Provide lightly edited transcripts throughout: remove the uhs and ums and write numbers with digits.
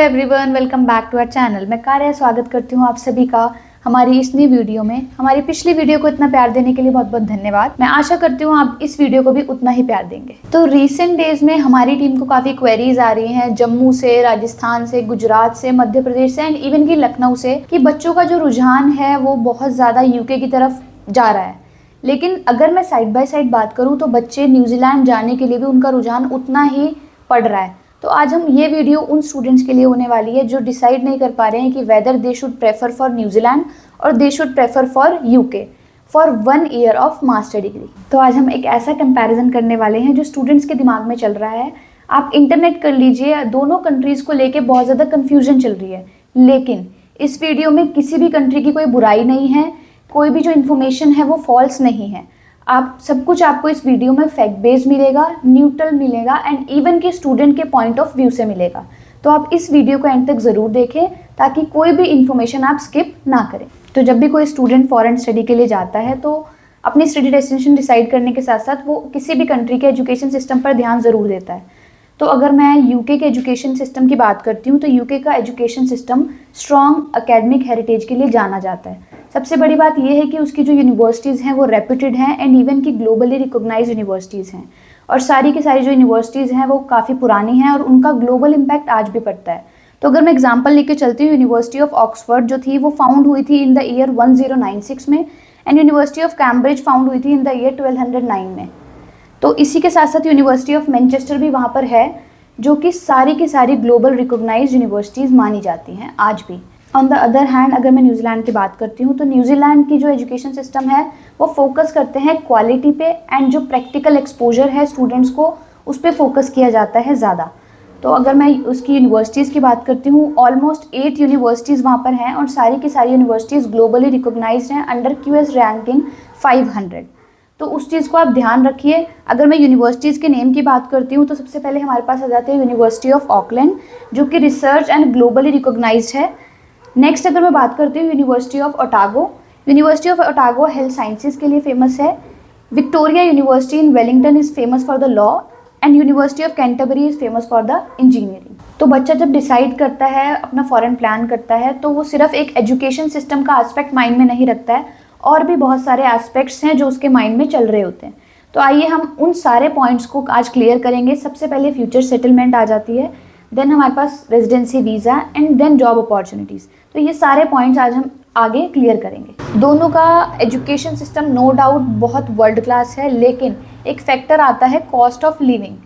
Everyone, welcome back to our channel. मैं कार्या स्वागत करती हूँ आप सभी का हमारी इस नई वीडियो में। हमारी पिछली वीडियो को इतना प्यार देने के लिए बहुत बहुत धन्यवाद। मैं आशा करती हूँ आप इस वीडियो को भी उतना ही प्यार देंगे। तो रिसेंट डेज में हमारी टीम को काफ़ी क्वेरीज आ रही हैं जम्मू से, राजस्थान से, गुजरात से, मध्य प्रदेश से एंड इवन की लखनऊ से, कि बच्चों का जो रुझान है वो बहुत ज़्यादा यूके की तरफ जा रहा है। लेकिन अगर मैं साइड बाय साइड बात करूँ तो बच्चे न्यूजीलैंड जाने के लिए भी उनका रुझान उतना ही पड़ रहा है। तो आज हम ये वीडियो उन स्टूडेंट्स के लिए होने वाली है जो डिसाइड नहीं कर पा रहे हैं कि whether they should prefer for New Zealand और they should prefer for UK for 1 year of master degree. तो आज हम एक ऐसा कंपैरिजन करने वाले हैं जो स्टूडेंट्स के दिमाग में चल रहा है। आप इंटरनेट कर लीजिए, दोनों कंट्रीज़ को लेके बहुत ज़्यादा कन्फ्यूजन चल रही है। लेकिन इस वीडियो में किसी भी कंट्री की कोई बुराई नहीं है, कोई भी जो इन्फॉर्मेशन है वो फॉल्स नहीं है। आप सब कुछ आपको इस वीडियो में फैक्ट बेस्ड मिलेगा, न्यूट्रल मिलेगा एंड इवन के स्टूडेंट के पॉइंट ऑफ व्यू से मिलेगा। तो आप इस वीडियो को एंड तक ज़रूर देखें ताकि कोई भी इन्फॉर्मेशन आप स्किप ना करें। तो जब भी कोई स्टूडेंट फॉरेन स्टडी के लिए जाता है तो अपनी स्टडी डेस्टिनेशन डिसाइड करने के साथ साथ वो किसी भी कंट्री के एजुकेशन सिस्टम पर ध्यान ज़रूर देता है। तो अगर मैं यूके के एजुकेशन सिस्टम की बात करती हूँ तो यूके का education system strong academic heritage के लिए जाना जाता है। सबसे बड़ी बात यह है कि उसकी जो यूनिवर्सिटीज़ हैं वो रेप्यूटेड हैं एंड इवन की ग्लोबली रिकॉग्नाइज यूनिवर्सिटीज़ हैं। और सारी की सारी जो यूनिवर्सिटीज़ हैं वो काफ़ी पुरानी हैं और उनका ग्लोबल इम्पैक्ट आज भी पड़ता है। तो अगर मैं एग्जांपल लेके चलती हूँ, यूनिवर्सिटी ऑफ ऑक्सफोर्ड जो थी वो फाउंड हुई थी इन द ईयर 1096 में and university of Cambridge found हुई थी इन द ईयर 1209 में। तो इसी के साथ साथ यूनिवर्सिटी ऑफ मैनचेस्टर भी वहाँ पर है, जो कि सारी की सारी ग्लोबल रिकॉग्नाइज यूनिवर्सिटीज़ मानी जाती हैं आज भी। ऑन द अदर हैंड अगर मैं न्यूजीलैंड की बात करती हूँ तो न्यूजीलैंड की जो एजुकेशन सिस्टम है वो फोकस करते हैं क्वालिटी पे एंड जो प्रैक्टिकल एक्सपोजर है स्टूडेंट्स को उस पर फोकस किया जाता है ज़्यादा। तो अगर मैं उसकी यूनिवर्सिटीज़ की बात करती हूँ, ऑलमोस्ट 8 यूनिवर्सिटीज़ वहाँ पर हैं और सारी की सारी यूनिवर्सिटीज़ ग्लोबली रिकॉग्नाइज्ड हैं अंडर QS रैंकिंग 500। तो उस चीज़ को आप ध्यान रखिए। अगर मैं यूनिवर्सिटीज़ के नेम की बात करती हूँ तो सबसे पहले हमारे पास आ जाते हैं यूनिवर्सिटी ऑफ ऑकलैंड जो कि रिसर्च एंड ग्लोबली रिकॉग्नाइज्ड है। नेक्स्ट अगर मैं बात करती हूँ university of Otago, university of Otago health sciences के लिए फेमस है। Victoria university in Wellington is famous for the law and university of Canterbury is famous for the engineering. तो बच्चा जब डिसाइड करता है, अपना फॉरेन प्लान करता है, तो वो सिर्फ एक एजुकेशन सिस्टम का एस्पेक्ट माइंड में नहीं रखता है, और भी बहुत सारे एस्पेक्ट्स हैं जो उसके माइंड में चल रहे होते हैं। तो आइए हम उन सारे पॉइंट्स को आज क्लियर करेंगे। सबसे पहले फ्यूचर सेटलमेंट आ जाती है, देन हमारे पास residency visa and then job opportunities. तो ये सारे पॉइंट्स आज हम आगे क्लियर करेंगे। दोनों का एजुकेशन सिस्टम नो डाउट बहुत वर्ल्ड क्लास है, लेकिन एक फैक्टर आता है कॉस्ट ऑफ लिविंग।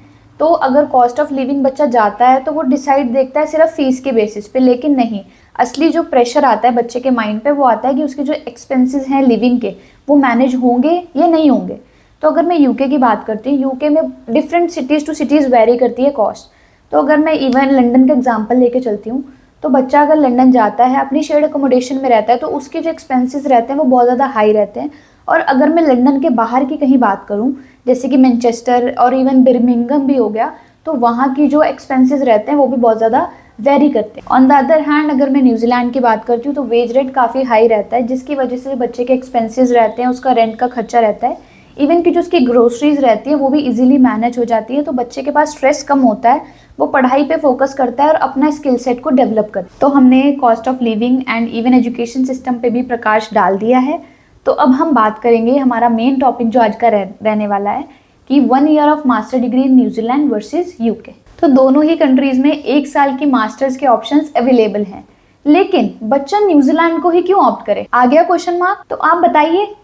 तो अगर कॉस्ट ऑफ लिविंग बच्चा जाता है तो वो डिसाइड देखता है सिर्फ फीस के बेसिस पे, लेकिन नहीं, असली जो प्रेशर आता है बच्चे के माइंड पे वो आता है कि उसके जो एक्सपेंसेस हैं लिविंग के वो मैनेज होंगे या नहीं होंगे। तो अगर मैं यूके की बात करती हूँ, यूके में different cities to cities vary करती है कॉस्ट। तो अगर मैं इवन लंदन का एग्जांपल लेके चलती हूँ तो बच्चा अगर लंदन जाता है, अपनी शेयर्ड अकोमोडेशन में रहता है, तो उसके जो एक्सपेंसेस रहते हैं वो बहुत ज़्यादा हाई रहते हैं। और अगर मैं लंदन के बाहर की कहीं बात करूँ, जैसे कि मैनचेस्टर और इवन बर्मिंघम भी हो गया, तो वहाँ की जो एक्सपेंसेस रहते हैं वो भी बहुत ज़्यादा वेरी करते हैं। ऑन द अदर हैंड अगर मैं न्यूजीलैंड की बात करती हूँ तो वेज रेट काफ़ी हाई रहता है, जिसकी वजह से बच्चे के एक्सपेंसेस रहते हैं, उसका रेंट का खर्चा रहता है, इवन की जो उसकी ग्रोसरीज रहती है वो भी इजीली मैनेज हो जाती है। तो बच्चे के पास स्ट्रेस कम होता है, वो पढ़ाई पे फोकस करता है और अपना स्किल सेट को डेवलप करता है। तो हमने cost of living and even education system पे भी प्रकाश डाल दिया है। तो अब हम बात करेंगे, हमारा मेन टॉपिक जो आज का रहने वाला है कि 1 year of master degree in New Zealand versus UK. तो दोनों ही कंट्रीज़ में 1 साल की मास्टर्स के ऑप्शंस अवेलेबल हैं, लेकिन बच्चा न्यूजीलैंड को ही क्यों ऑप्ट करे? आ गया क्वेश्चन मार्क? तो आप बताइए।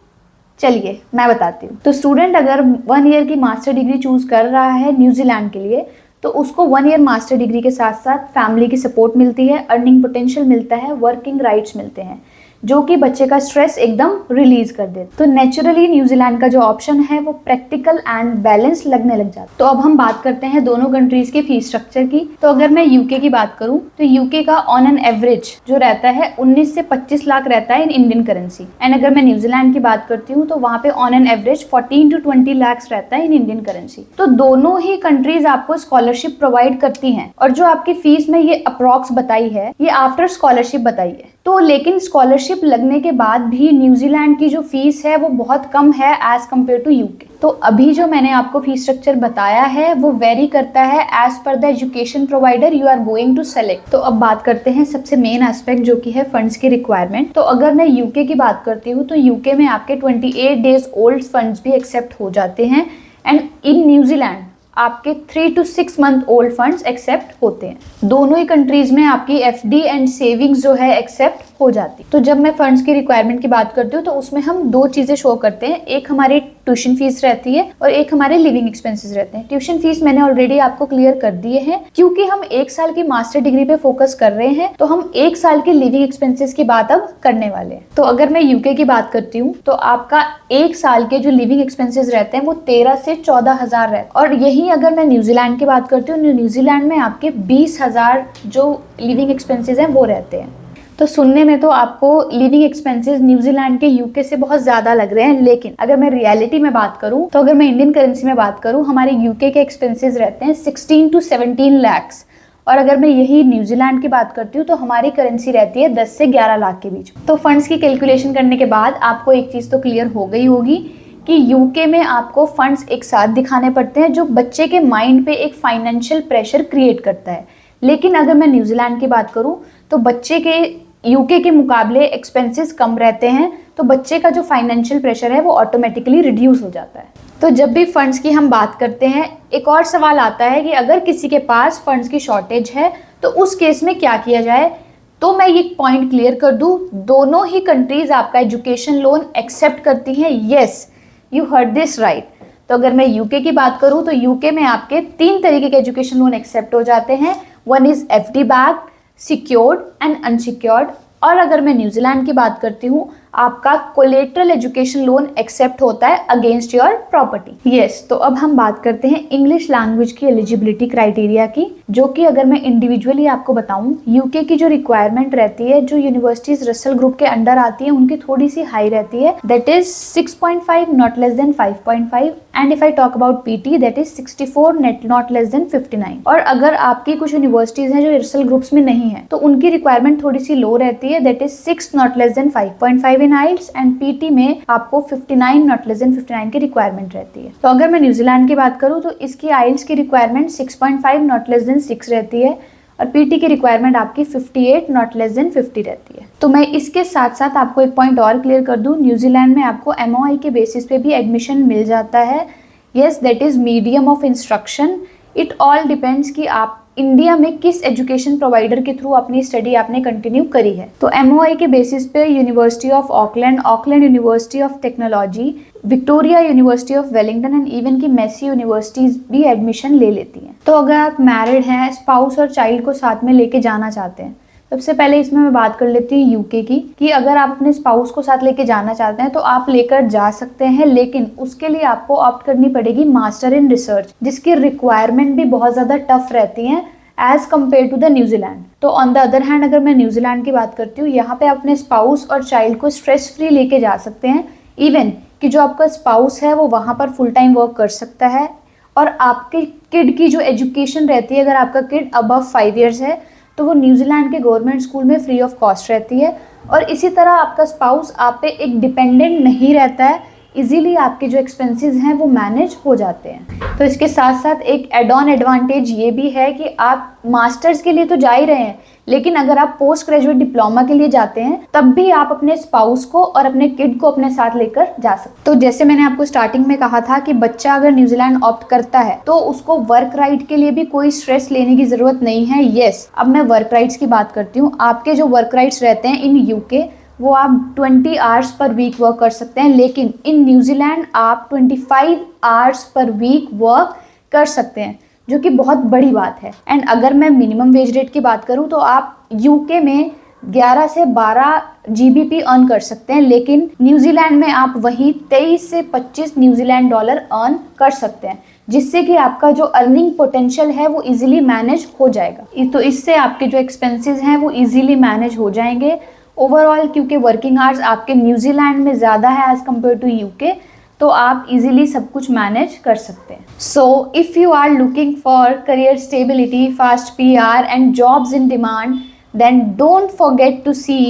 चलिए मैं बताती हूँ। तो स्टूडेंट अगर 1 ईयर की मास्टर डिग्री चूज कर रहा है न्यूजीलैंड के लिए तो उसको 1 ईयर मास्टर डिग्री के साथ साथ फैमिली की सपोर्ट मिलती है, अर्निंग पोटेंशियल मिलता है, वर्किंग राइट्स मिलते हैं, जो कि बच्चे का स्ट्रेस एकदम रिलीज कर दे। तो नेचुरली न्यूजीलैंड का जो ऑप्शन है वो प्रैक्टिकल एंड बैलेंस लगने लग जाता है। तो अब हम बात करते हैं दोनों कंट्रीज के फीस स्ट्रक्चर की। तो अगर मैं यूके की बात करूं तो यूके का ऑन एन एवरेज जो रहता है 19 से 25 लाख रहता है इन इंडियन करेंसी। एंड अगर मैं न्यूजीलैंड की बात करती हूँ तो वहाँ पे on an average 14 to 20 lakh रहता है इन इंडियन करेंसी। तो दोनों ही कंट्रीज आपको स्कॉलरशिप प्रोवाइड करती हैं, और जो आपकी फीस में ये अप्रॉक्स बताई है ये आफ्टर स्कॉलरशिप बताई है। तो लेकिन स्कॉलरशिप स्कॉलरशिप लगने के बाद भी न्यूजीलैंड की जो फीस है वो बहुत कम है एज कम्पेयर टू यूके। तो अभी जो मैंने आपको फीस स्ट्रक्चर बताया है वो वेरी करता है as per the education provider you are going to select. तो अब बात करते हैं सबसे मेन एस्पेक्ट जो कि है फंड्स की रिक्वायरमेंट। तो अगर मैं यूके की बात करती हूँ तो यूके में आपके 28 डेज ओल्ड फंड्स भी एक्सेप्ट हो जाते हैं एंड इन न्यूजीलैंड आपके 3 to 6 month old funds accept होते हैं। दोनों ही कंट्रीज में आपकी एफडी एंड सेविंग्स जो है एक्सेप्ट हो जाती। तो जब मैं फंड्स की रिक्वायरमेंट की बात करती हूँ तो उसमें हम दो चीजें शो करते हैं, एक हमारी ट्यूशन फीस रहती है और एक हमारे लिविंग एक्सपेंसेस रहते हैं। ट्यूशन फीस मैंने ऑलरेडी आपको क्लियर कर दिए हैं, क्योंकि हम 1 साल की मास्टर डिग्री पे फोकस कर रहे हैं तो हम 1 साल के लिविंग एक्सपेंसेस की बात अब करने वाले हैं। तो अगर मैं यूके की बात करती हूँ तो आपका 1 साल के जो लिविंग एक्सपेंसेस रहते हैं वो 13 से 14,000 रहते हैं। और यही अगर मैं न्यूजीलैंड की बात करती हूँ, न्यूजीलैंड में आपके 20,000 जो लिविंग एक्सपेंसेस हैं वो रहते हैं। तो सुनने में तो आपको लिविंग एक्सपेंसेस न्यूजीलैंड के यूके से बहुत ज़्यादा लग रहे हैं, लेकिन अगर मैं रियलिटी में बात करूं तो अगर मैं इंडियन करेंसी में बात करूं हमारे यूके के एक्सपेंसेस रहते हैं 16 to 17 lakhs। और अगर मैं यही न्यूजीलैंड की बात करती हूँ तो हमारी करेंसी रहती है 10 से 11 लाख के बीच। तो फंड्स की कैलकुलेशन करने के बाद आपको एक चीज़ तो क्लियर हो गई होगी कि यूके में आपको फंड्स एक साथ दिखाने पड़ते हैं जो बच्चे के माइंड पे एक फाइनेंशियल प्रेशर क्रिएट करता है। लेकिन अगर मैं न्यूजीलैंड की बात करूं तो बच्चे के यूके के मुकाबले एक्सपेंसेस कम रहते हैं, तो बच्चे का जो फाइनेंशियल प्रेशर है वो ऑटोमेटिकली रिड्यूस हो जाता है। तो जब भी फंड्स की हम बात करते हैं एक और सवाल आता है कि अगर किसी के पास फंड्स की शॉर्टेज है तो उस केस में क्या किया जाए। तो मैं ये पॉइंट क्लियर कर दूं, दोनों ही कंट्रीज आपका एजुकेशन लोन एक्सेप्ट करती हैं। Yes, you heard this right. तो अगर मैं यूके की बात करूं तो यूके में आपके 3 तरीके के एजुकेशन लोन एक्सेप्ट हो जाते हैं। One is FD backed, secured and unsecured. और अगर मैं न्यूजीलैंड की बात करती हूँ आपका कोलेटरल एजुकेशन लोन एक्सेप्ट होता है अगेंस्ट योर प्रॉपर्टी। यस, तो अब हम बात करते हैं इंग्लिश लैंग्वेज की एलिजिबिलिटी क्राइटेरिया की, जो कि अगर मैं इंडिविजुअली आपको बताऊं यूके की जो रिक्वायरमेंट रहती है, जो यूनिवर्सिटीज रसल ग्रुप के अंडर आती है उनकी थोड़ी सी हाई रहती है, that is 6.5 not less than 5.5 and if I talk about PT that is 64 not less then 59। और अगर आपकी कुछ यूनिवर्सिटीज हैं जो रसल ग्रुप्स में नहीं है तो उनकी रिक्वायरमेंट थोड़ी सी लो रहती है, that is 6 not less than 5.5 in IELTS and PT में आपको 59 नॉट लेस देन 59 की रिक्वायरमेंट रहती है। तो अगर मैं न्यूजीलैंड की बात करूं तो इसकी आइल्स की रिक्वायरमेंट 6.5 नॉट लेस देन 6 रहती है और पीटी की रिक्वायरमेंट आपकी 58 नॉट लेस देन 50 रहती है। तो मैं इसके साथ साथ आपको एक पॉइंट और क्लियर कर दूं, न्यूजीलैंड में आपको एमओआई के बेसिस पे भी एडमिशन मिल जाता है। Yes, that is medium of instruction. It all depends कि आप इंडिया में किस एजुकेशन प्रोवाइडर के थ्रू अपनी स्टडी आपने कंटिन्यू करी है। तो एमओआई के बेसिस पे university of Auckland, Auckland university of technology, Victoria university of Wellington and even की मेसी यूनिवर्सिटीज भी एडमिशन ले लेती हैं। तो अगर आप मैरिड हैं, स्पाउस और चाइल्ड को साथ में लेके जाना चाहते हैं, सबसे पहले इसमें मैं बात कर लेती हूँ यूके की, कि अगर आप अपने स्पाउस को साथ लेके जाना चाहते हैं तो आप लेकर जा सकते हैं, लेकिन उसके लिए आपको ऑप्ट करनी पड़ेगी मास्टर इन रिसर्च, जिसकी रिक्वायरमेंट भी बहुत ज़्यादा टफ रहती है as compare to the New Zealand. तो ऑन द अदर हैंड अगर मैं न्यूजीलैंड की बात करती हूँ, यहाँ पे अपने स्पाउस और चाइल्ड को स्ट्रेस फ्री लेके जा सकते हैं। इवन कि जो आपका स्पाउस है वो वहाँ पर फुल टाइम वर्क कर सकता है और आपके किड की जो एजुकेशन रहती है, अगर आपका किड अबव 5 ईयर्स है तो वो न्यूजीलैंड के गवर्नमेंट स्कूल में फ्री ऑफ कॉस्ट रहती है। और इसी तरह आपका स्पाउस आप पे एक डिपेंडेंट नहीं रहता है, इजीली आपके जो एक्सपेंसेस हैं वो मैनेज हो जाते हैं। तो इसके साथ साथ एक एड ऑन एडवांटेज ये भी है कि आप मास्टर्स के लिए तो जा ही रहे हैं, लेकिन अगर आप पोस्ट ग्रेजुएट डिप्लोमा के लिए जाते हैं तब भी आप अपने स्पाउस को और अपने किड को अपने साथ लेकर जा सकते। तो जैसे मैंने आपको स्टार्टिंग में कहा था कि बच्चा अगर न्यूजीलैंड ऑप्ट करता है तो उसको वर्क राइट के लिए भी कोई स्ट्रेस लेने की जरूरत नहीं है। यस, अब मैं वर्क राइट्स की बात करती हूँ। आपके जो वर्क राइट्स रहते हैं इन यूके वो आप 20 आवर्स पर वीक वर्क कर सकते हैं, लेकिन इन न्यूजीलैंड आप 25 आवर्स पर वीक वर्क कर सकते हैं, जो कि बहुत बड़ी बात है। एंड अगर मैं मिनिमम वेज रेट की बात करूं तो आप यूके में 11 से 12 GBP अर्न कर सकते हैं, लेकिन न्यूजीलैंड में आप वही 23 से 25 न्यूजीलैंड डॉलर अर्न कर सकते हैं, जिससे कि आपका जो अर्निंग पोटेंशियल है वो इजीली मैनेज हो जाएगा। तो इससे आपके जो एक्सपेंसेस हैं वो इजीली मैनेज हो जाएंगे ओवरऑल, क्योंकि वर्किंग आवर्स आपके न्यूजीलैंड में ज़्यादा है एज़ कम्पेयर टू यूके, तो आप इजीली सब कुछ मैनेज कर सकते हैं। So if you are looking for career stability, fast PR and jobs in demand, then don't forget to see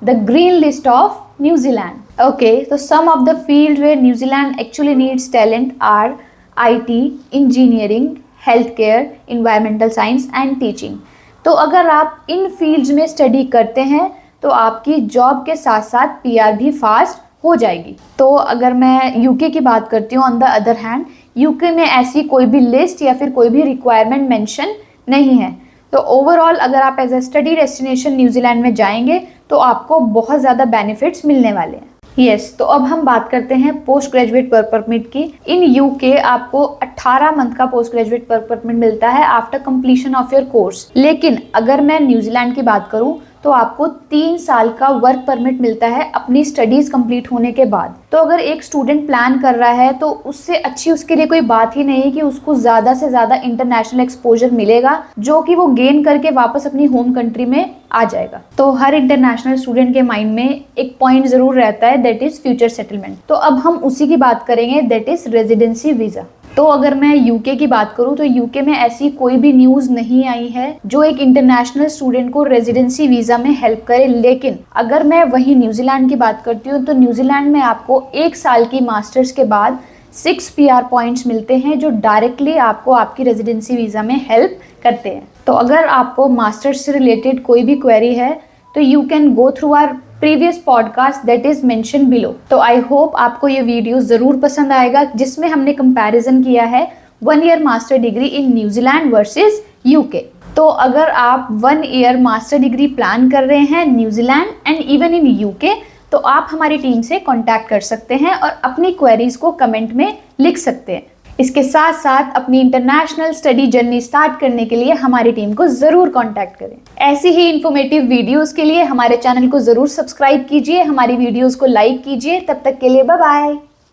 the green list of New Zealand. Okay, so some of the fields where New Zealand actually needs talent are IT, engineering, healthcare, environmental science and teaching. तो अगर आप इन fields में study करते हैं तो आपकी job के साथ साथ PR भी फास्ट हो जाएगी। तो अगर मैं यूके की बात करती हूँ, on the other hand UK में ऐसी कोई भी लिस्ट या फिर कोई भी रिक्वायरमेंट मेंशन नहीं है। तो ओवरऑल अगर आप as a study destination New Zealand में जाएंगे तो आपको बहुत ज़्यादा बेनिफिट्स मिलने वाले हैं। यस, तो अब हम बात करते हैं पोस्ट ग्रेजुएट वर्क परमिट की। इन यूके आपको 18 मंथ का पोस्ट ग्रेजुएट वर्क परमिट मिलता है after completion of your course. लेकिन अगर मैं न्यूजीलैंड की बात करूं तो आपको 3 साल का वर्क परमिट मिलता है अपनी स्टडीज कंप्लीट होने के बाद। तो अगर एक स्टूडेंट प्लान कर रहा है तो उससे अच्छी उसके लिए कोई बात ही नहीं है कि उसको ज़्यादा से ज़्यादा इंटरनेशनल एक्सपोजर मिलेगा जो कि वो गेन करके वापस अपनी होम कंट्री में आ जाएगा। तो हर इंटरनेशनल स्टूडेंट के माइंड में एक पॉइंट ज़रूर रहता है, दैट इज़ फ्यूचर सेटलमेंट। तो अब हम उसी की बात करेंगे, दैट इज़ रेजिडेंसी वीज़ा। तो अगर मैं यूके की बात करूं तो यूके में ऐसी कोई भी न्यूज़ नहीं आई है जो एक इंटरनेशनल स्टूडेंट को रेजिडेंसी वीज़ा में हेल्प करे। लेकिन अगर मैं वहीं न्यूजीलैंड की बात करती हूँ तो न्यूजीलैंड में आपको 1 साल की मास्टर्स के बाद 6 PR पॉइंट्स मिलते हैं जो डायरेक्टली आपको आपकी रेजिडेंसी वीज़ा में हेल्प करते हैं। तो अगर आपको मास्टर्स से रिलेटेड कोई भी क्वेरी है तो you can go through our previous podcast that is mention below. तो आई होप आपको ये वीडियो ज़रूर पसंद आएगा जिसमें हमने कंपैरिजन किया है 1 year master degree in New Zealand versus UK. तो अगर आप 1 ईयर मास्टर डिग्री प्लान कर रहे हैं New Zealand and even in UK तो आप हमारी टीम से कांटेक्ट कर सकते हैं और अपनी क्वेरीज को कमेंट में लिख सकते हैं। इसके साथ साथ अपनी इंटरनेशनल स्टडी जर्नी स्टार्ट करने के लिए हमारी टीम को ज़रूर कांटेक्ट करें। ऐसी ही इन्फॉर्मेटिव वीडियोस के लिए हमारे चैनल को ज़रूर सब्सक्राइब कीजिए, हमारी वीडियोस को लाइक कीजिए। तब तक के लिए बाय बाय।